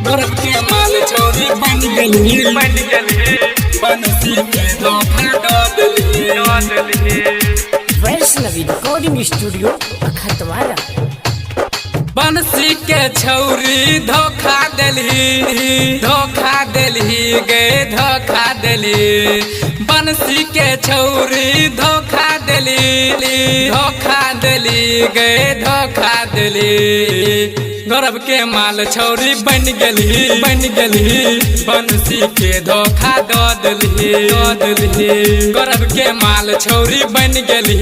गौरव के माल छौरी बन गली बनसी के धोखा दे वैष्णवी रिकॉर्डिंग स्टूडियो अखतवारा। बनसी के छौरी धोखा दिलही गए धोखा दिली। बनसी के छौरी धोखा दिली गए धोखा दिली। गौरव के माल छौरी बन गली बनसी के धोखा दिली। गौरव के माल छौरी बन गली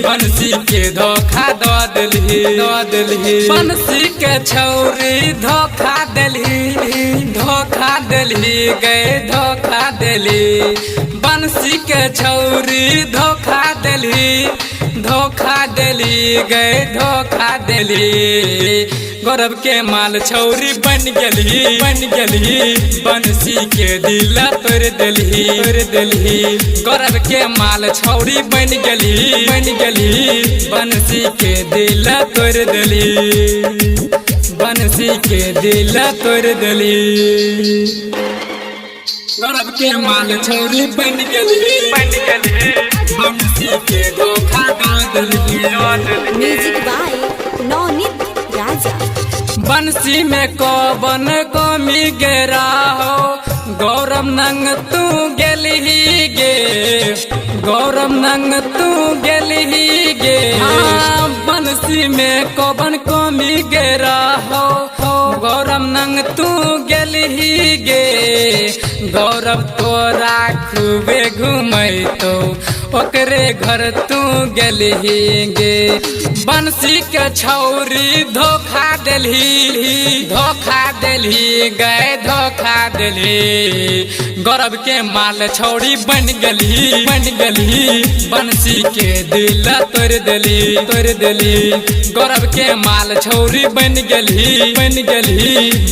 बनसी के धोखा दिली। बनसी के छौरी धोखा दिली गए धोखा दिली। बनसी के छौरी धोखा दिली गए धोखा दिली। गौरव के माल छौरी बन गली बनसी के दिल तोड़ दिली। गौरव के माल छौरी बन गली बनसी के दिल तोड़ दिली। बनसी के दिल तोड़ दिली। गौरव के माल छौरी बन गली बनसी के धोखा दिली। म्यूजिक बाय नौनित राजा। बनसी में कौन कमी गेरा हो गौरव नंग तू गेलही गे गौरव नंग तू गेलही गे। हाँ बनसी में कौन कमी गेरा हो गौरव नंग तू गेलही गे। गौरव तोरा खूबे घुमैतो ओकरे घर तू गेलही गे। बनसी के छौरी धोखा दिलही गए धोखा दिली। गौरव के माल छौरी बन गली बनसी के दिल तोड़ दिली। गौरव के माल छौरी बन गली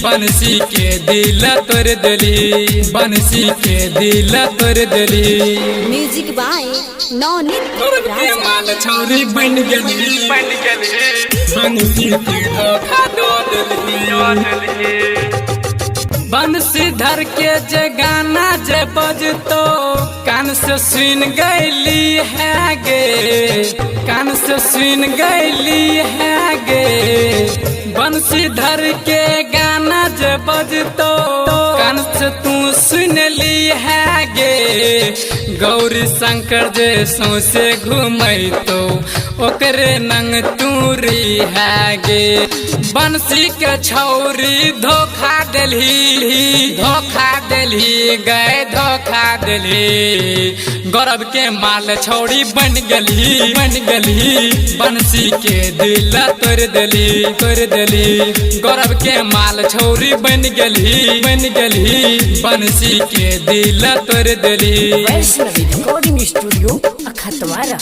बनसी के दिल तोड़ दिली। बनसी के दिल तोड़ दिली। म्यूजिक बाय नौनित गौरव के माल छौरी बन गली बनसी के धोखा दिली। बंशीधर के जे गाना जे बजतो कान से सुन गईली है गे कान से सुन गईली है गे। बंशीधर के गाना जे बजतो कान से तू सुन ली है गे। गौरी शंकर जे सौसे घुमैतो ओकरे नंग तूरी है गे। बनसी के छौरी धोखा दिलही गए धोखा दिली। गौरव के माल छौरी बन गली बनसी के दिल तोड़ दिली। गौरव के माल छौरी बन गली बनसी के दिल तोड़ दिली। Vaishnavi recording studio अखतवारा।